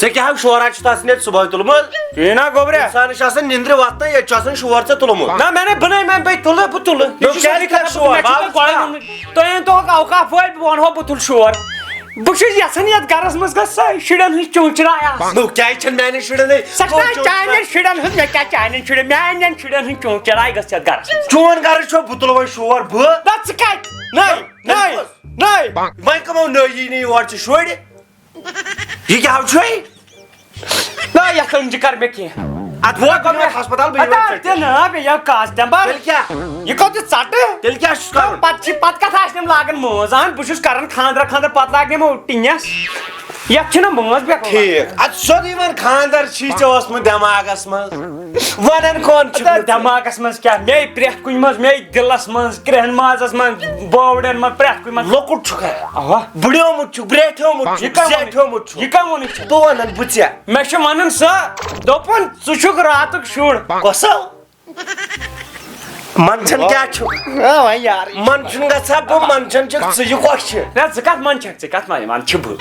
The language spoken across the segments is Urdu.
ژےٚ کیٛاہ ہاو شورا چھُ تس نیت صبحٲے تُلمُت نا گوبرے اِنسانس چھُ آسان نِندرِ وۄتھنٕے ییٚتہِ چھُ آسان شور ژےٚ تُلمُت نا میں نے بنائی میں بھائی تُلہٕ بہٕ تُلہٕ کیٛازِ کَرٕ شور تۄہہِ دۄہُک اوقاف وٲلۍ بہٕ وَنہو بہٕ تُلہٕ شور بہٕ چھُس یژھان یتھ گرس منٛز گژھِ سۄ شُرٮ۪ن ہٕنٛز چونچراے آسٕنۍ نو کیٛازِ چھَنہٕ میانٮ۪ن شُرٮ۪ن سۄ چھِ چانٮ۪ن شُرٮ۪ن ہٕنٛز مےٚ کیٛاہ چانٮ۪ن شُرٮ۪ن میانٮ۪ن شُرٮ۪ن ہٕنٛز چونچراے گٔژھ یتھ گرس منٛز چون گرٕ چھُ بہٕ تُلہٕ وۄنۍ شور بہٕ نہ ژٕ کتہِ نٔے نٔے نٔے وۄنۍ کٕمو نٔے یی نہٕ یور ژٕ شُرۍ یہِ کیٛاہ چھُے نہ یتھ أنزِ کر مےٚ کینٛہہ اتھ ووت مےٚ ہسپتال بہٕ یِمے ژٔٹِتھ نہ بیٚیہِ یہِ کاسٹمبر تیٚلہِ کیٛاہ یہِ گوٚو تہِ ژٹہٕ تیٚلہِ کیٛاہ چھُس کرُن پتہٕ کتھ آسہِ یِم لاگان مٲنٛز اہن بہٕ چھُس کران خانٛدر پتہٕ لاگہٕ یِمو ٹِنس یتھ چھُنہٕ مٲنٛز بیٚکھ ٹھیٖک ادٕ سیوٚدُے وۄنۍ خانٛدر چھی ژےٚ اوسمُت دٮ۪ماغس منٛز ونان کون چھُ دٮ۪ماغس منٛز کیٛاہ مے پرٛٮ۪تھ کُنہِ منٛز مے دِلس منٛز کرٛہن مازس منٛز بوڑٮ۪ن منٛز پرٛٮ۪تھ کُنہِ منٛز لۄکُٹ چھُکھ اوا بٕڈیومُت چھُکھ برٛیٹھیومُت چھُکھ زیٹھیومُت چھُکھ یہِ کم ووٚنُتھ ژےٚ بہٕ ونان بہٕ ژےٚ مےٚ چھُ ونان سۄ دوٚپُن ژٕ چھُکھ راتُک شُر کۄسو منٛچھن کیٛاہ چھُکھ وۄنۍ یار منٛچھُن گژھا بہٕ منٛچھن چھُکھ ژٕ یہِ کۄس چھِ نہ ژٕ کتھ منٛز چھکھ ژٕ کتھ منٛز ون چھِ بہٕ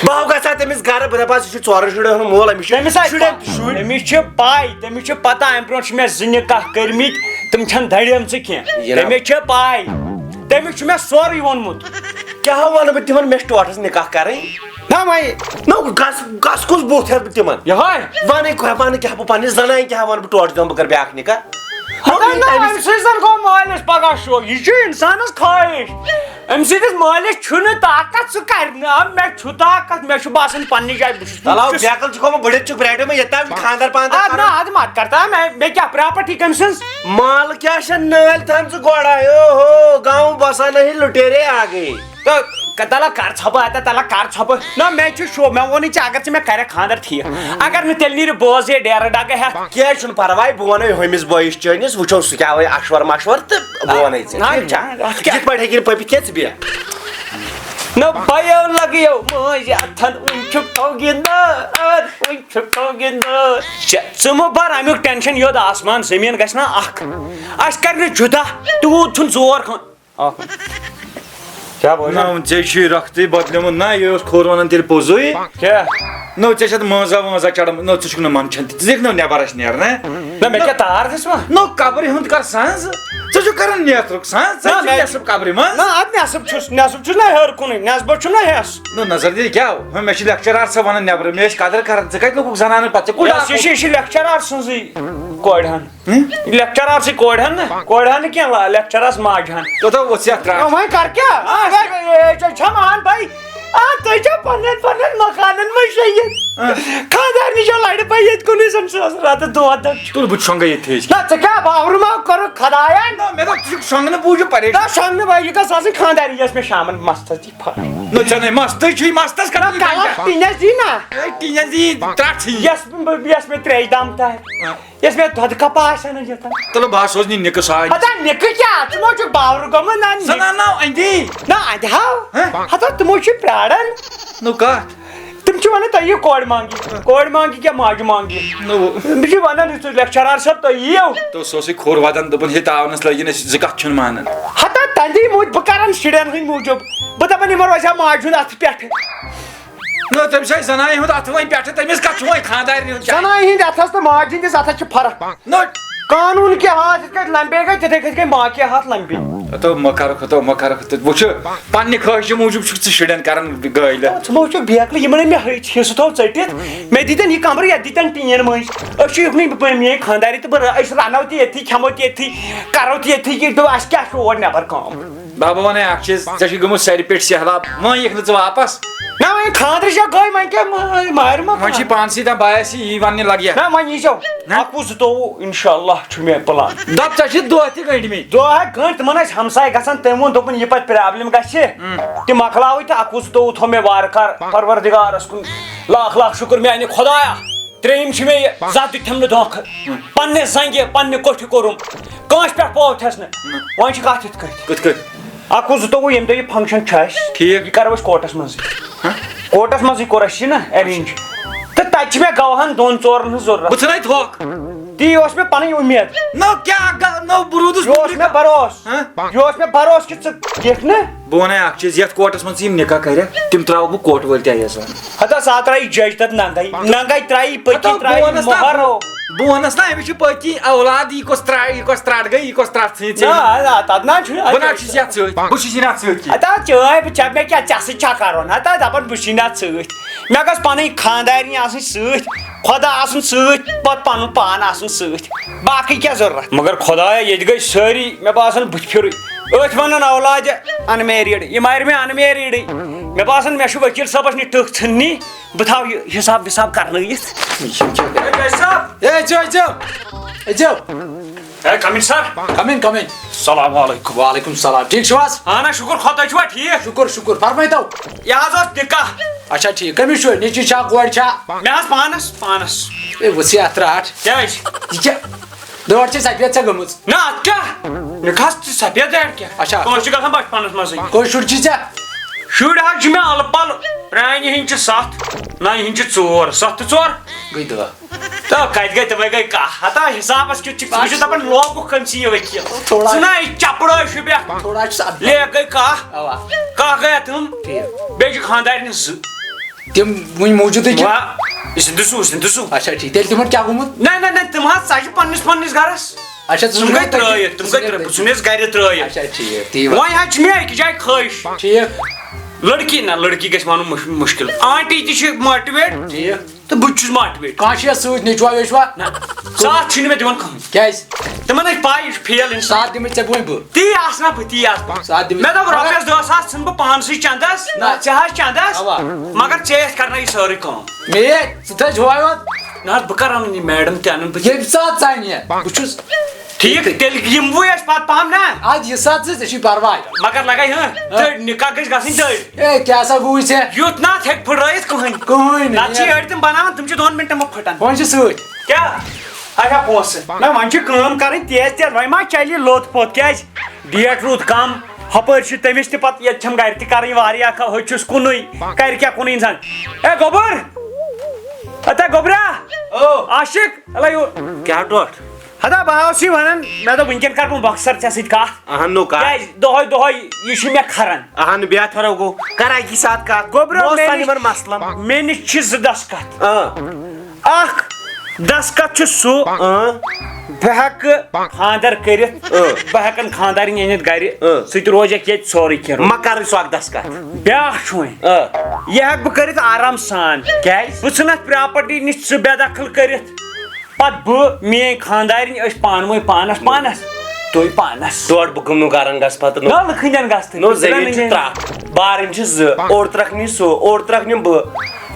بہٕ ہاو گژھان تٔمِس گرٕ بہٕ دپان ژٕ چھُ ژورن شُرٮ۪ن ہُنٛد مول أمِس تٔمِس چھُ آسہِ شُرٮ۪ن تہِ شُرۍ تٔمِس چھِ پاے تٔمِس چھِ پتہ امہِ برونٛٹھ چھِ مےٚ زٕ نکاح کٔرمٕتۍ تِم چھنہٕ دڑیمژٕ کینٛہہ تٔمِس چھِ پاے تٔمِس چھُ مےٚ سورُے ووٚنمُت کیٛاہ ونہٕ بہٕ تِمن مےٚ چھِ ٹوٹھس نکاح کرٕنۍ نہ وۄنۍ نو گژھ کُس بُتھ ہٮ۪تھ بہٕ تِمن یِہوے ونٕے ونہٕ کیٛاہ بہٕ پننِس زنانہِ کیٛاہ ونہٕ بہٕ ٹوٹھ دِمہٕ بہٕ کرٕ بیاکھ نکاح امہِ سۭتۍ زن گوٚو مٲلِس پگاہ شوق یہِ چھُ انسانس خٲہِش امہِ سۭتِس مٲلِس چھُنہٕ طاقت سُہ کرِ نہٕ مےٚ چھُ طاقت مےٚ چھُ باسان پننہِ جایہِ بہٕ چھُس بیکل چھُ گوٚمُت بٔڑِتھ چھُکھ برٛیڈو مےٚ ییٚتہِ تام خانٛدر پانٛدر نہ ادٕ مت کرتا مےٚ کیٛاہ پراپرٹی کٔمۍ سٕنٛز مال کیٛاہ چھےٚ نٲلۍ تھٲمژٕ گۄڈے اوہو گاوں بسا نہیں لُٹیرے آ گٔے تلا کر ژھۄپہٕ اَتٮ۪تھ تلا کر ژھۄپہٕ نہ مےٚ چھُ شوق مےٚ ووٚنُے ژےٚ اگر ژٕ مےٚ کرکھ خانٛدر ٹھیٖک اگر نہٕ تیٚلہِ نیرِ بوز ہے ڈیرٕ ڈگہٕ ہٮ۪تھ کینٛہہ چھُنہٕ پرواے بہٕ ونَے ہُمِس بٲیِس چٲنِس وٕچھو سُہ کیٛاہ وَنہِ اشور مشور تہٕ بہٕ وَنَے ژےٚ یِتھ پٲٹھۍ ہیٚکہِ نہٕ پٔپِتھ کینٛہہ ژٕ بیٚہہ نہ بایو لگیو مٲنٛزِ اتھن وٕنۍ چھُ تو گِنٛدان وٕنۍ چھُ تو گِنٛدان ژٕ مہٕ بر امیُک ٹینشن یوٚد آسمان زٔمیٖن گژھِ نا اکھ اَسہِ کر نہٕ جُدا تیوٗت چھُنہٕ زور ژےٚ چھُے رۄختٕے بدلیومُت نہ یہِ اوس کھوٚر ونان تیٚلہِ پوٚزُے کیٛاہ نو ژےٚ چھَتھ مٲنٛزا وٲنٛزا چڑان نو ژٕ چھُکھ نہٕ منٛچھان تہِ ژٕ ہیٚکہِ نہٕ نٮ۪بر اَسہِ نیرنا نہ مےٚ کیٛاہ تار دِژوا نو قبرِ ہُنٛد کر سنٛز ژٕ چھُکھ کران نیترُک سنٛز ژٕ چھُکھ نٮ۪صٕب قبرِ منٛز نہ اَدٕ نٮ۪صٕب چھُس نہ ہیوٚر کُنُے نٮ۪صبہٕ چھُم نہ ہٮ۪س نو نظر دِی کیٛاہ ہُہ مےٚ چھِ لیکچرار صٲب ونان نیبرٕ مےٚ ٲسۍ قدر کران ژٕ کتہِ لوٚگُکھ زنانن پتہٕ یہِ چھِ لیکچرار سٕنٛزٕے کورِ ہن لیکچرارسٕے کورِ ہن نہ کورِ ہن نہٕ کینٛہہ لیکچرارس ماجہِ ہن توٚتام اوس یتھ ترٛاو وۄنۍ کر کیٛاہ چھا مان بھائی تُہۍ چھو پننٮ۪ن پننٮ۪ن مکانن منٛز شیٚیِتھ خانٛدارنہِ چھو لڑِ پاے ییٚتہِ کُنُے زن سُہ ٲس راتہٕ دۄد تُل بہٕ شۄنٛگے ییٚتھی نہ ژٕ کیٛاہ باورٕ ما کوٚرُکھ خدایا مےٚ دوٚپ ژٕ چھُکھ شۄنٛگنہٕ موٗجوٗب پریشان نہ شۄنٛگنہٕ بھاے یہِ گژھ آسٕنۍ خانٛداری یۄس مےٚ شامن مستس دی پھر نو ژےٚ نے مستٕے چھُے مستس کران کلس ٹِنس دی نا ٹیٖنس دی ترٛٹھ ژھٕنۍ یۄس مےٚ تریش دام تہِ یۄس مےٚ دۄدٕ کپ آسہِ نہ یوٚتن تُل بہٕ حظ سوزنہِ نِکہٕ ساے نِکہٕ کیٛاہ ژٕ ما چھُکھ باورٕ گوٚمُت نہ اندی نہ اَدِ ہاو ہتا تِمو چھِ پیاران نو کتھ تِم چھِ ونان تُہۍ یِیِو کورِ مانگہِ کیٛاہ ماجہِ مانگہِ بہٕ چھُس ونان یِتھ لیکچرار صٲب تُہۍ یِیِو تو سُہ اوسُے کھوٚر ودان دوٚپُن ہے تاونس لٲگِن أسۍ زٕ کتھ چھُنہٕ مانان ہتا تندی موٗجوٗب بہٕ کران شُرٮ۪ن ہٕنٛدۍ موٗجوٗب بہٕ دپان یِمن روزِ ہا ماجہِ ہُنٛد اتھٕ پٮ۪ٹھٕ نو تٔمِس آسہِ زنانہِ ہُنٛد اتھٕ وۄنۍ پٮ۪ٹھٕ تٔمِس کتھ چھُ وۄنۍ خانٛدارنہِ ہُنٛد زنانہِ ہٕنٛدۍ اتھس تہٕ ماجہِ ہٕنٛدِس اتھس چھِ فرق نو قانوٗن کے ہاتھ یِتھ کٲٹھۍ لمبے گٔے تِتھے کٲٹھۍ گٔے ماں کے ہاتھ لمبے مہ کرکھ تہٕ وٕچھ پننہِ خٲہِشہِ موٗجوٗب چھُکھ ژٕ شُرٮ۪ن کران گٲلۍ ژٕ ما وٕچھکھ بیکلہٕ یِمن مےٚ حصہٕ تھوٚو ژٔٹِتھ مےٚ دِتٮ۪ن یہِ کمرٕ یتھ دِتٮ۪ن ٹیٖن مٔنٛزۍ أسۍ چھِ یُکنُے میٲنۍ خانٛداری تہٕ بہٕ أسۍ رنو تہِ ییٚتھی کھٮ۪مو تہِ ییٚتھی کرو تہِ ییٚتھی اَسہِ کیٛاہ چھُ اور نٮ۪بر کٲم بابا ونے اکھ چیٖز ژےٚ چھُے گوٚمُت سرِ پٮ۪ٹھ سہلاب وۄنۍ یِکھ نہٕ ژٕ واپس نہ وۄنۍ خانٛدرٕ چھا گٔے وۄنۍ کیٛاہ مارِ ما وۄنۍ چھِ پانسٕے تام باس یی وننہِ لگہِ نہ وۄنۍ ییٖزیو اکوُہ زٕتووُہ انشاء اللہ چھُ مےٚ پلان دپ ژےٚ چھِ دۄہ تہِ گٔنٛڈۍمٕتۍ دۄہ گٲنٛٹہِ تِمن ٲسۍ ہمساے گژھان تٔمۍ ووٚن دوٚپُن یہِ پتہٕ پرابلِم گژھِ تِم مۄکلاوٕے تہٕ اکوُہ زٕتووُہ تھوٚو مےٚ وارٕ کار پروردِگارس کُن لاکھ لاکھ شُکر میانہِ خۄدایا ترٛیٚیِم چھِ مےٚ یہِ زانٛہہ دِتِم نہٕ دھوکہٕ پننہِ زنگہِ پننہِ کوٹھِ کوٚرُم کٲنٛسہِ پٮ۪ٹھ پوٚتھس نہٕ وۄنۍ چھِ کتھ یِتھ کٲٹھۍ کِتھ کٲٹھۍ اکو زٕتووُہ ییٚمہِ دۄہ یہِ فنٛکشن چھُ اَسہِ ٹھیٖک یہِ کرو أسۍ کوٹس منٛزٕے کوٹس منٛزٕے کوٚر اَسہِ یہِ نا ایرینج تہٕ تَتہِ چھِ مےٚ گواہن 2-4 ہٕنٛز ضروٗرت بہٕ ژھٕنَے تھوکھ تی اوس مےٚ پنٕنۍ اُمید نو کیٛاہ نو بہٕ روٗدُس یہِ اوس مےٚ بروس کہِ ژٕ دِکھ نہٕ بہٕ وَنے اکھ چیٖز یتھ کوٹس منٛز یِم نکاح کرکھ تِم تراوٕ بہٕ کوٹہٕ وٲلۍ تہِ ایس ہتا سا ترٛایی جج تتھ ننگے ترٛایی پٔتی ترٛایی مۄہر بہٕ وَنس نا أمِس چھُ پٔتی اولاد یہِ کۄس ترٛٹھ گٔے یہِ کۄس ترٛٹھ ژھٕنۍ تتھ نا چھُ بہٕ نہ چھُس یتھ سۭتۍ بہٕ چھُس یہِ نہٕ اَتھ سۭتۍ ہتا چٲنۍ بہٕ چھَکھ مےٚ کیٛاہ ژےٚ سۭتۍ چھا کرُن ہتا دپان بہٕ چھُے نہٕ اتھ سۭتۍ مےٚ گٔژھ پنٕنۍ خانٛدارنہِ آسٕنۍ سۭتۍ خۄدا آسُن سۭتۍ پتہٕ پنُن پان آسُن سۭتۍ باقٕے کیٛاہ ضروٗرت مگر خۄدایا ییٚتہِ گٔے سٲری مےٚ باسان بٕتھِ پھِرٕے أتھۍ ونان اولادِ ان میریٖڈ یہِ مارِ مےٚ ان میریٖڈٕے مےٚ باسان مےٚ چھُ ؤکیٖل صٲبس نِش ٹٕکھ ژھٕننی بہٕ تھاو یہِ حساب وِساب کرنٲیِتھ کمِن سر کمِن السلام علیکم وعلیکم السلام ٹھیٖک چھِو حظ اہن حظ شُکر خۄدا چھُوا ٹھیٖک شُکر فرمٲیتو یہِ حظ اوس نکاح اچھا ٹھیٖک کٔمِس چھُ نیٚچوۍ چھا کورِ چھا مےٚ حظ پانس اے ؤژھ اَتھ ترٛاٹھ کیٛازِ یہِ کیٛاہ دٲڑ چھِ سفید ژےٚ گٔمٕژ نہ اتھ کیٛاہ نکاحس چھِ سفید دٲڑ کیٛاہ اچھا کٲنٛسہِ چھِ گژھان بچپنس منٛزٕے کٔژ شُرۍ چھِ ژےٚ شُرۍ حظ چھِ مےٚ الہٕ پلہٕ پرٛانہِ ہِنٛدۍ چھِ 7 نَیہِ ہِنٛدۍ چھِ 4 7 تہٕ 4 گٔے 10 تہٕ کتہِ گٔے تِمے گٔے کاہ ہتا حسابس کیُتھ چھُ بہٕ چھُس دپان لوگُکھ أمۍ سٕے یہِ ؤکیٖل تھوڑا ژٕ نا یہِ چپڑٲے شُبیکھ تھوڑا چھُس اَدٕ لیک گٔے کاہ اوا گٔے تِم ٹھیٖک بیٚیہِ چھِ خانٛدارنہِ 2 تِم وٕنۍ موٗجوٗدٕے چھِ یہِ چھِ دُسوٗ اچھا ٹھیٖک تیٚلہِ تِمن کیٛاہ گوٚمُت نہ تِم حظ سۄ چھِ پننِس گرس اچھا تِم گٔے ترٲیِتھ بہٕ ژھُنٮ۪س گرِ ترٲیِتھ اچھا ٹھیٖک تی وۄنۍ حظ چھِ مےٚ أکِس جایہِ خٲہِش ٹھیٖک لڑکی گژھِ وَنُن مُشکِل آنٹی تہِ چھِ ماٹِویٹ ٹھیٖک تہٕ بہٕ تہِ چھُس ماٹِویٹ کانٛہہ چھُ یتھ سۭتۍ نیٚچوا ویچوا ساتھ چھُنہٕ مےٚ دِوان کٕہٕنۍ کیٛازِ تِمن ٲسۍ پاے یہِ چھُ فیل اِنسان ساتھ دِمٕے ژےٚ وۄنۍ بہٕ تی آسہٕ نا بہٕ تی آسہٕ بہٕ ساتھ دِمٕے مےٚ دوٚپ رۄپیس 10 ساس ژھٕن بہٕ پانسٕے چندس ژےٚ حظ چندس اوا مگر ژےٚ ٲسۍ کرنٲیِتھ سٲرٕے کٲم ژٕ تھٲیزِ ہُوے یوت نہ حظ بہٕ کر انہٕ یہِ میڈم تہِ انن بہٕ ییٚمہِ ساتہٕ ژانہِ بہٕ چھُس ٹھیٖک تیٚلہِ یِموٕے أسۍ پتہٕ پہم نا ادٕ یہِ ساتہٕ ژٕ ژےٚ چھُے پرواے مگر لگے دٔڑ نکاح گژھِ گژھٕنۍ دٔڑ اے کیٛاہ سا گوٚوُے ژےٚ یُتھ نہ اتھ ہیٚکہِ پھٕٹرٲیِتھ کٕہٕنۍ کٕہٕنۍ نتہٕ چھِ أڑۍ تِم بناوان تِم چھِ 2 مِنٹن منٛز پھٕٹان وۄنۍ چھِ سۭتۍ کیٛاہ اچھا پونٛسہٕ نہ وۄنۍ چھِ کٲم کرٕنۍ تیز وۄنۍ ما چلہِ لوٚت پوٚت کیٛازِ ڈیٹ روٗد کم ہپٲرۍ چھُ تٔمِس تہِ پتہٕ ییٚتہِ چھم گرِ تہِ کرٕنۍ واریاہ ہوٚتہِ چھُس کُنُے کرِ کیٛاہ کُنُے انسان اے گوٚبُر اتا گوٚبرا عاشق کیٛاہ ٹوٹھ ہتا بہٕ اوسُے ونان مےٚ دوٚپ وٕنکیٚن کرٕ بہٕ مۄخصر ژےٚ سۭتۍ کتھ اہن نو کتھ کیٛازِ دۄہے یہِ چھُ مےٚ کھران اہن بیٛاہ تھرو گوٚو کر اکی ساتھ کتھ گوٚبرا یِمن مسلن مےٚ نِش چھِ 2 دسکت اکھ دسکت چھُ سُہ بہٕ ہٮ۪کہٕ خانٛدر کٔرِتھ بہٕ ہٮ۪کن خانٛدارِنۍ أنِتھ گرِ سُہ تہِ روزٮ۪کھ ییٚتہِ سورُے کینٛہہ ما کرٕنۍ سُہ اکھ دسکت بیٛاکھ چھُ وۄنۍ یہِ ہٮ۪کہٕ بہٕ کٔرِتھ آرام سان کیٛازِ بہٕ ژھٕنہٕ اتھ پراپرٹی نِش سُہ بے دخل کٔرِتھ پتہٕ بہٕ میٲنۍ خانٛدارِنۍ أسۍ پانہٕ ؤنۍ پانس تُہۍ پانس تورٕ بہٕ کٕم گرن گژھٕ پتہٕ نالہٕ کھٔنٮ۪ن گژھِ نو زٔمیٖن چھِ 3 بارٕنۍ چھِ 2 اور ترٛکھ سُہ اور ترٛکھ نِم بہٕ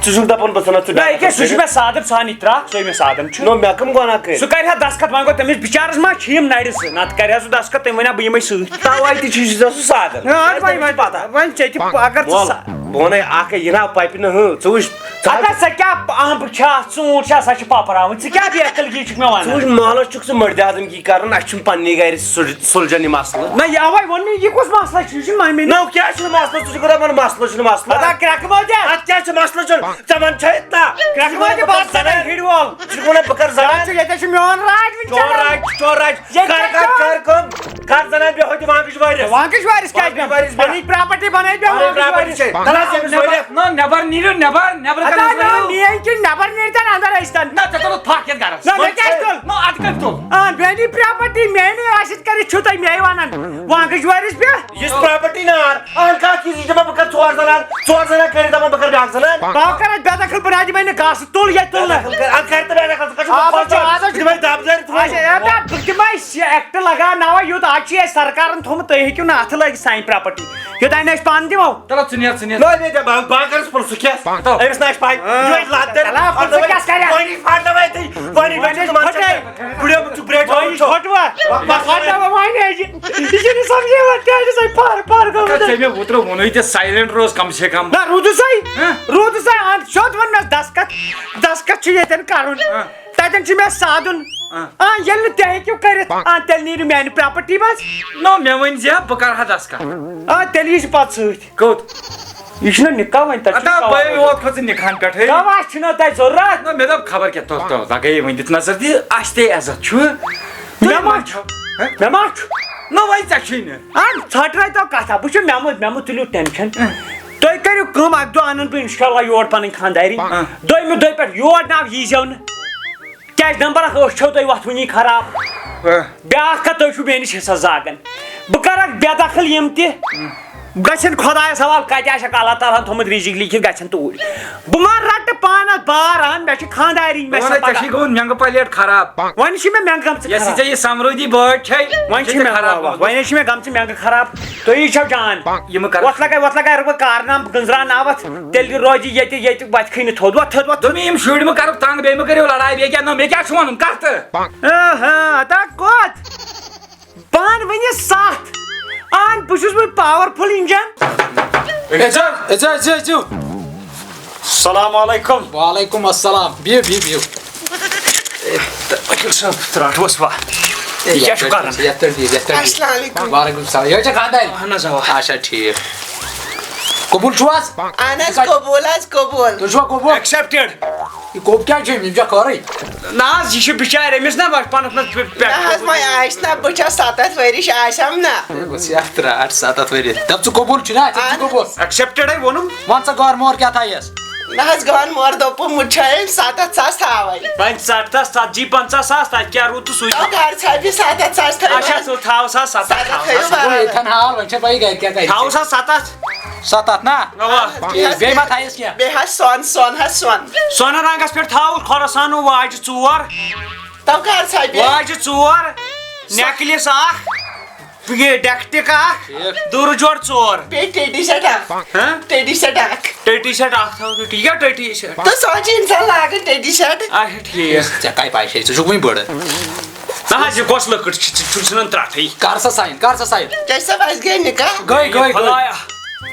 ژٕ چھُکھ دپان بہٕ ژھٕنکھ نہ یہِ کیٛاہ سُہ چھُ مےٚ صادم سُہ ہا نہِ ترٛکھ سُے مےٚ صادم چھُ نو مےٚ کٕم گۄناہ کٔرۍ سُہ کرِ ہا دسخت وۄنۍ گوٚو تٔمِس بِچارس ما چھِ یِم نرِ سُہ نتہٕ کرِ ہا سُہ دسخت تٔمۍ ونہِ ہا بہٕ یِمے سۭتۍ توے تہِ چھُ سُہ صادم وۄنۍ ژےٚ تہِ اگر بہٕ ونے اکھ یہِ نا پپہِ نہٕ ژٕ وٕچھ اگر سۄ کیٛاہ امب چھا ژوٗنٛٹھ چھا سۄ چھِ پاپراوٕنۍ ژٕ کیٛاہ بے عقلگی چھُکھ مےٚ ژٕ ونان وٕچھ محلس چھُکھ ژٕ مٔردِ آدمگی کران اسہِ چھُنہٕ پننہِ گرِ سُلجان یہِ مسلہٕ نہ اوے ووٚن مےٚ یہِ کُس مسلہٕ چھُ یہِ چھُ مٔمی نو کیٛاہ چھُنہٕ مسلہٕ ژٕ چھُکھ دپان مسلہٕ چھُنہٕ مسلہٕ کرٛٮ۪کہٕ مٲدیا اتھ کیٛاہ چھُ مسلہٕ چھُنہٕ ژےٚ وَن چھا نا کرٛٮ۪کہٕ مٲدیا بہٕ زنان ہِڑ وول ژٕ چھُکھ ونان بہٕ کرٕ زنان ییٚتہِ چھُ میون راج چور راج کر کٲم کر زنان بیٚہو تہِ وانٛگٕچ وٲرِس وانٛگٕچ وٲرِس کیٛازِ پنٕنۍ پراپرٹی بنٲیِتھ نٮ۪بر نیٖرِو نٮ۪بر میٲنۍ کِنۍ نٮ۪بر نیرتن اندر ٲسۍتن نہ ژےٚ تُلُتھ تھکھ یتھ گرس نہ مےٚ کیٛازِ تُل اتھ کتہِ تُل میٲنی پراپرٹی میٲنی آسِتھ کٔرِتھ چھُو تُہۍ مے ونان وانٛگٕچ وٲرِس بیٚہہ یُس پراپرٹی نار اہن کانٛہہ چیٖز یہِ دپان بہٕ کرٕ 4 زنان کٔرِتھ دپان بہٕ کرٕ بیٛاکھ زنان بہٕ کرٕ بے دخل بہٕ نہ دِمے نہٕ گاسہٕ تُل ییٚتہِ تُل نہٕ اتھ کر تہٕ بہٕ بہٕ دِمے ایکٹ لگاوناوے یوٗت آز چھُ اَسہِ سرکارن تھوٚمُت تُہۍ ہیٚکِو نہٕ اَتھٕ لٲگِتھ سانہِ پراپرٹی یوٚتانۍ نہٕ أسۍ پانہٕ دِمو چلو ژٕ نیر بہٕ کرس پٕلسہٕ کھٮ۪س أمِس نہ آسہِ پاے ژےٚ مےٚ اوترٕ ووٚنُے تہِ سایلنٹ روز کم سے کم روٗدُسے سیوٚد ووٚن مےٚ دسخت چھُ ییٚتٮ۪ن کرُن تتن چھ مے سادن یل تہ ہیکو کرت تیل نیرو میانہ پراپرٹی مز نو مے ون زِ بہٕ کرٕ ہا دسکا تیل یہ پتہ ست کوٚت یہ چھُنہ نکاح وۄنۍ تتھ اتا بے ووت کھژ نکاحن پٮ۪ٹھٕے گواہ چھُنہ تتہِ ضروٗرت نہ مےٚ دوٚپ خبر کیٛاہ تو لگٲیے وۄنۍ دِتھ نظر دِ اَسہِ تے عزت چھُ مےٚ ما چھُ مےٚ ما چھُ نہ وۄنۍ ژےٚ چھُے نہٕ ژھٹرٲیتو کتھا بہٕ چھُس مےٚ مہ تُلِو ٹینشن تُہۍ کٔرِو کٲم اکہِ دۄہ انن بہٕ انشاءاللہ یور پنٕنۍ خانداری دوٚیمہِ دۄہ پٮ۪ٹھ یور ناو ییٖزیو نہٕ کیازِ نمبر اکھ أچھ چھو تۄہہِ وۄتھوٕنی خراب بیاکھ کتھ تُہۍ چھِو مےٚ نِش حِصس زاگان بہٕ کرکھ بے دخل یِم تہِ گژھن خۄدایس حوال کتہِ آسٮ۪کھ اللہ تعالیٰ ہن تھوٚمُت رِزِق لیٖکھِتھ گژھن توٗرۍ بہٕ ما رٹہٕ پانس بار ہن مےٚ چھِ خانداری مےٚ چھِ ژےٚ چھُے گوٚمُت مٮ۪نٛگہٕ پلیٹ خراب وۄنۍ چھِ مےٚ مٮ۪نٛگہٕ گٔمژٕ یۄس ژےٚ یہِ سمرودی بٲٹۍ چھے وۄنۍ چھِ مےٚ خراب وۄنۍ چھِ مےٚ گٔمژٕ مٮ۪نٛگہٕ خراب تُہی چھو جان یِمہٕ کر وۄتھ لگے اگر بہٕ کارنام گٔنٛزراوناوتھ تیٚلہِ روزِ ییٚتہِ وتھِ کھٕے نہٕ تھوٚد وۄتھ تھوٚد وۄتھ دوٚپمے یِم شُرۍ مہٕ کرُکھ تنٛگ بیٚیہِ مہٕ کٔرِو لڑایہِ بیٚیہِ کیٛاہ نہ مےٚ کیٛاہ چھُ وَنُن کر تہٕ تا کوٚت پان ؤنہِ ستھ بہٕ چھُس وۄنۍ پاورفُل انجن السلام علیکم وعلیکم السلام بِہِو بِہِو بِہِو وکیل صٲب ترٛاٹھوس وا یہِ کیٛاہ چھُ کران السلام علیکم وعلیکم السلام یہ چھا خانداری اہن حظ اوا اچھا ٹھیک قبول چھو حظ اہن حظ قبول حظ قبول تُہۍ چھُوا قبول ایکسیپٹڈ یہ قوب کیٛاہ چھُ یِم چھا خٲرٕے نہ حظ یہِ چھُ بِچارِ أمِس نہ بچپنس منٛز نہ حظ وۄنۍ آسہِ نا بہٕ چھَس 7 ؤرِش آسٮ۪م نا بس یہ 7 ؤری دپ ژٕ قبول چھُ نا ژٕ چھُ قبول ایکسیپٹڈے ووٚنُم ون ژٕ گور مور کیٛاہ تھایس نہ حظ گان مور دوٚپُم چھِ أمۍ 7,000 تھاوٕنۍ وۄنۍ ژٹ تس 50,000 تتہِ کیٛاہ روٗد تہٕ سُے تو گرٕ ژھاپہِ 7,000 اچھا ژٕ تھاو سا 7 ییٚتھن حال وۄنۍ چھا پایی گرِ کیٛاہ کرِ تھاو سا 7 7 نا اوا بیٚیہِ ما تھایس کیٚنٛہہ بیٚیہِ حظ سۄن حظ سۄن سۄنہٕ رنٛگس پٮ۪ٹھ تھاو کھۄرسانو واجہِ 4 تو گرٕ ژھاپہِ واجہِ 4 نیکلِس اکھ ڈیکٹِک اکھ دُرٕ جوڑ 4 بیٚیہِ ٹیڈی سیٹ اکھ ٹیڈی سیٹ اکھ ٹٔٹی سیٹ اکھ تھاو ٹھیٖک چھا ٹٔٹی سیٹ تہٕ سۄ چھِ اِنسان لاگان ٹیڈی سیٹ اچھا ٹھیٖک ژےٚ کَے پاے چھے ژٕ چھُکھ وٕنہِ بٔڑٕ نہ حظ یہِ کۄس لٔکٕر چھِ ژٕ ژھٕنان ترٛٹھٕے کر سا ساین کر سا ساین کیٛازِ صٲب اَسہِ گٔے نِکاح گٔے خۄدایا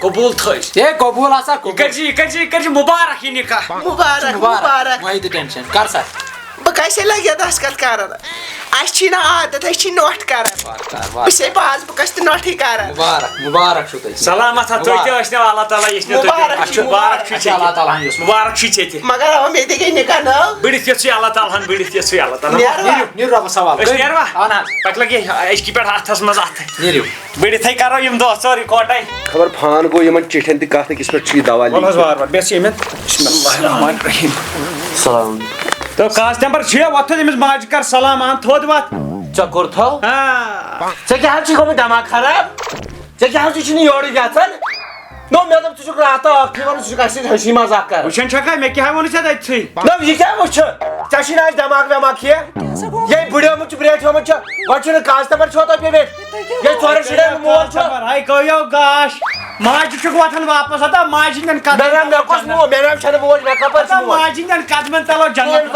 قبوٗل تھٲیِس ہے قبوٗل ہسا یہِ کٔرزِ مُبارک یہِ نِکاح مُبارک مُبارک مٲے تہٕ ٹٮ۪نشن کر سا بہٕ کیٛازِ لگہِ دسخت کران اَسہِ چھی نہٕ عادت أسۍ چھِ نوٚٹھ کران بہٕ چھسے پاس بُکس تہِ نوٚٹھٕے کران مُبارک مُبارک چھُو تۄہہِ سلامت تُہۍ تہِ ٲسنو اللہ تعالیٰ ییٚژھنو تُہۍ مُبارک چھُ اچھا اللہ تعالیٰ ہن یُس مُبارک چھُ ژےٚ تہِ مگر اوا مےٚ تہِ گٔے نِکاح نٔو بٔڑِتھ یِژھٕے اللہ تعالیٰ ہن بٔڑِتھ یِژھٕے اللہ تعالیٰ نیروا نیٖرِو رۄبس حوالہٕ أسۍ نیروا اہن حظ پتہٕ لگہِ أزکہِ پٮ۪ٹھ اتھس منٛز اتھٕ نیٖرِو بٔڑِتھٕے کرو یِم دۄہ ژور اِکوٹے خبر فان گوٚو یِمن چِٹھٮ۪ن تہِ کتھ أکِس پٮ۪ٹھ چھُ یہِ دوا وَل حظ وارٕ وارٕ بیٚیہِ ییٚمٮ۪ن بسم اللہ الرحمن الرحیم سلام تو کاسٹمبر چھُ وۄتھ تھوٚد أمِس ماجہِ کر سلام اہن تھوٚد وۄتھ ژےٚ کوٚرتھو ژےٚ کیٛاہ حظ چھُے گوٚمُت دٮ۪ماغ خراب ژےٚ کیٛاہ حظ ژٕ چھُنہٕ یورٕ گژھان نو مےٚ دوٚپ ژٕ چھُکھ راتھا اکھتُے وَنان ژٕ چھُکھ اَسہِ سۭتۍ ہسی مزاق کران وٕچھان چھکھا مےٚ کیٛاہ ووٚنُے ژےٚ تٔتھٕے نو یہِ کیٛاہ وٕچھِ ژےٚ چھُے نہٕ اَسہِ دٮ۪ماغ وٮ۪ماغ کینٛہہ ییٚلہِ بٕڈیومُت چھُ برٛیٹھیومُت چھُ وۄنۍ چھُنہٕ کاسٹمر چھُوا تۄہہِ پیٚمٕتۍ ییٚلہِ ژورَن شُرٮ۪ن مول چھُ ہاے گٔیو گاش ماجہِ چھُکھ وۄتھان واپس ہتا ماجہِ ہِنٛدٮ۪ن مےٚ کۄس مول مےٚ نام چھَنہٕ موج مےٚ کپٲرۍ چھُ مول ماجہِ ہِنٛدٮ۪ن قدمن تلو جنت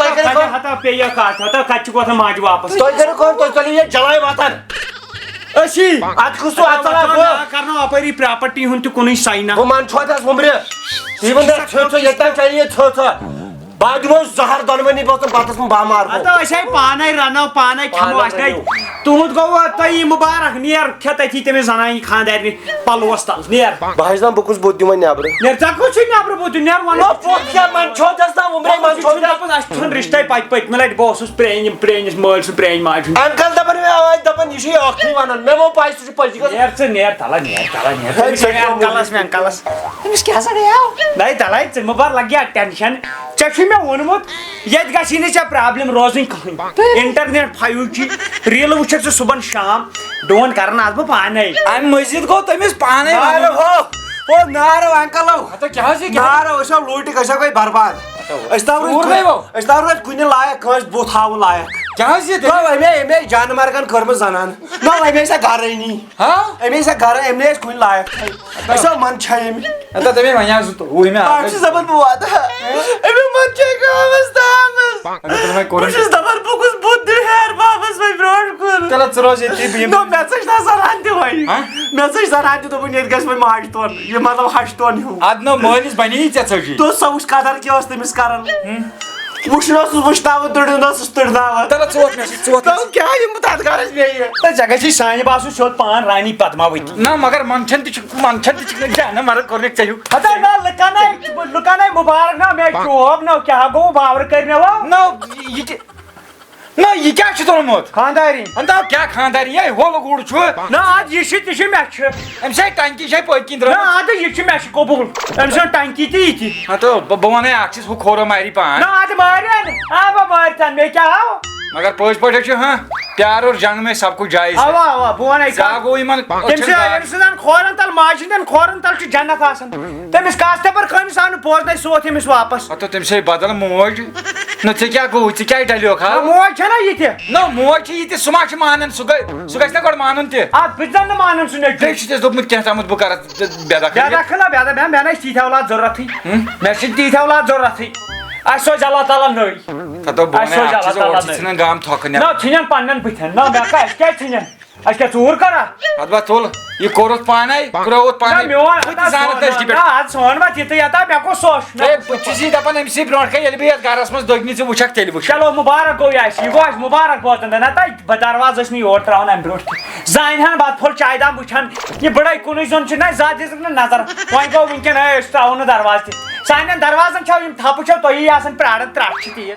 ہتا پیٚیہِ کتھ ہتا کتہِ چھُکھ وۄتھان ماجہِ واپس تُہۍ کٔرِو کٲم تُہۍ ژٔلِو ییٚتہِ جلاے وطن أسی اَتھ کُس تہٕ اَتھ ژلان بہٕ کرنو اپٲری پراپرٹی ہُنٛد تہِ کُنُے ساینہ بہٕ منہٕ چھُوا تَس وُمرِ ژٕ وَن ژٕ ییٚتہِ تام چلہِ یہِ ژھٔ بہٕ دِمو زہر دۄنوٕنی بٲژن پتہٕ بہٕ مارٕ ہتا أسۍ ہے پانے رنو پانے کھٮ۪مو اَسہِ نے تُہُنٛد گوٚو تۄہہِ مُبارک نیر کھےٚ تٔتھی تٔمِس زنانہِ خاندارنہِ پلوس تل نیر بہٕ حظ دپان بہٕ کُس بُتھ دِمے نیبرٕ نیر ژےٚ کُس چھُے نٮ۪برٕ بُتھ نیر وُمرے دپان اَسہِ چھُنہٕ رِشتے پٔتمہِ لٹہِ بہٕ اوسُس پرٛٲنِس مٲلۍ سُنٛد پرٛٲنۍ ماجہِ ہُنٛد انکل دپان مےٚ آے دپان یہِ چھُے اکھتُے ونان مےٚ مو پاے سُہ چھُ پٔزی نیر ژٕ نیر تلا نیر تلا نیر انکلس أمِس کیٛاہ سا گٔیو نَے تلے ژٕ مہٕ بر لگہِ ٹٮ۪نشن ژےٚ چھُے مےٚ ووٚنمُت ییٚتہِ گژھی نہٕ ژےٚ پرابلِم روزٕنۍ کٕہٕنۍ انٹرنیٹ 5G ریٖلہٕ وٕچھکھ ژٕ صُبحن شام ڈوٗن کران آسہٕ بہٕ پانے امہِ مٔزیٖد گوٚو تٔمِس پانے نارو انکلو کیٛاہ حظ نارو أسۍ لوٗٹِکھ أسۍ گٔے برباد أسۍ تاو روٗدۍ کُنہِ لایق کٲنٛسہِ بُتھ ہاوُن لایق کیٛاہ حظ یہِ اَمے جانہٕ مرگن کٔرمٕژ زنان نہ اَمے سا گرٲنی اَمے سا گرٕ أمۍ نٕے أسۍ کُنہِ لایق أسۍ آو من چھا أمۍ تٔمۍ وَنیٛاو زٕ ہُہ بہٕ چھُس دپان بہٕ واتہٕ أمۍ من چھے گامس تامس بہٕ چھُس دپان بہٕ کُس بُتھ دِ ہیر بابس وۄنۍ برونٛٹھ کُن چلو ژٕ روز ییٚتی مےٚ ژٔج نا زنان تہِ وۄنۍ مےٚ ژٔج زنان تہِ دوٚپُن ییٚتہِ گژھِ وۄنۍ ماجہِ تون یہِ مطلب ہش تون ہیوٗ ادٕ نو مٲلِس بنے ژےٚ ژٔجی دوٚپ سۄ وٕچھ قدر کیٛاہ ٲس تٔمِس کران وٕچھنس وٕچھناوان تُرنس تُرناوان تل ژوت مےٚ سۭتۍ ژوت کیٛاہ یِم بہٕ تتھ گرس بیٚیہِ ژےٚ گژھی سانہِ باسُن سیوٚد پان رانی پدماوتی نہ مگر منچھن تہِ چھُ کیٛاہ نہ مگر کوٚرنکھ ژےٚ ہیوٗ ہتا نا لُکنے مُبارک نا مےٚ چوب نو کیٛاہ گوٚو باور کٔرنو نہ یہِ تہِ نہ یہِ کیٛاہ چھُ تُلمُت خانداری انتا کیٛاہ خانداری ہے ہول گُر چھُ نہ اد یہِ چھُ تہِ چھُ مےٚ چھُ أمۍ سٕے ٹنکی چھے پٔتۍ کِنۍ نہ درٛامٕژ اد یہِ چھُ مےٚ چھُ قبوٗل أمۍ سُنٛد ٹنکی تہِ یہِ تہِ ہتہٕ بہٕ ونے اکھ چیٖز ہُہ کھورو ماری پان نہ اد مارن بہٕ مارتن مےٚ کیٛاہ آو مگر پٔزۍ پٲٹھۍ چھُ ہاں پیار اور جنگ میں سب کچھ جایز اوا اوا بہٕ ونے زا گوٚو یِمن تٔمۍ سٕنٛدٮ۪ن کھورن تل ماجہِ ہٕنٛدٮ۪ن کھورن تل چھُ جنت آسان تٔمِس کاسٹپر خٲنِس آو نہٕ بوزنے سُہ ووت أمِس واپس ہتہٕ تٔمۍ سٕے بدل موج نہ ژےٚ کیٛاہ گوٚو ژٕ کیٛازِ ڈلیوکھ ہا موج چھےٚ نا یہِ تہِ نہ موج چھِ یہِ تہِ سُہ ما چھُ مانان سُہ گژھِ نا گۄڈٕ مانُن تہِ اتھ بہٕ زن نہٕ مانان سُہ بیٚیہِ نیٚچوٗ چھُ ژےٚ دوٚپمُت کینٛہہ تامَتھ بہٕ کرٕ بے دخل بیٚدخلا مےٚ نہ چھِ تیٖتۍ اولاد ضروٗرتھٕے مےٚ چھِ تیٖتۍ اولاد ضروٗرتھٕے اَسہِ سوزِ اللہ تعالیٰ نٔے تتو بہٕ ونے اکھ چیٖز اور چھِ ژھٕنان گام تھۄکہٕ نہ نٮ۪بر ژھٕنن پننٮ۪ن بٕتھٮ۪ن نہ مےٚ کیٛاہ أسۍ کیٛازِ ژھٕنن أسۍ کیٛاہ ژوٗر کرا ادٕ با تُل یہِ کوٚرُتھ پانے ترٛووُتھ پانے بہٕ تہِ زانتھ أزکہِ پٮ۪ٹھ اد سون وۄنۍ تِتھٕے یتا مےٚ کوٚر سوش ہے بہٕ چھُس یی دپان أمۍ سٕے برونٛٹھ کَنہِ ییٚلہِ بہٕ یتھ گرس منٛز دٔگنہِ ژٕ وٕچھکھ تیٚلہِ وٕچھ چلو مُبارک گوٚو یہِ اَسہِ یہِ گوٚو اَسہِ مُبارک بوزن نہ تہٕ دروازٕ ٲسۍ نہٕ یور تراوان امہِ برونٛٹھ تہِ زانہِ ہن بتہٕ پھوٚل چاے دام وٕچھان یہِ بٕڑے کُنُے زوٚن چھُ نہ زیادٕ دِژٕکھ نہٕ نظر وۄنۍ گوٚو وٕنکیٚن أسۍ تراوو نہٕ دروازٕ تہِ سانٮ۪ن دروازن چھو یِم تھپہٕ چھو تُہی آسان پراران ترٛٹھ چھِ تیٖژ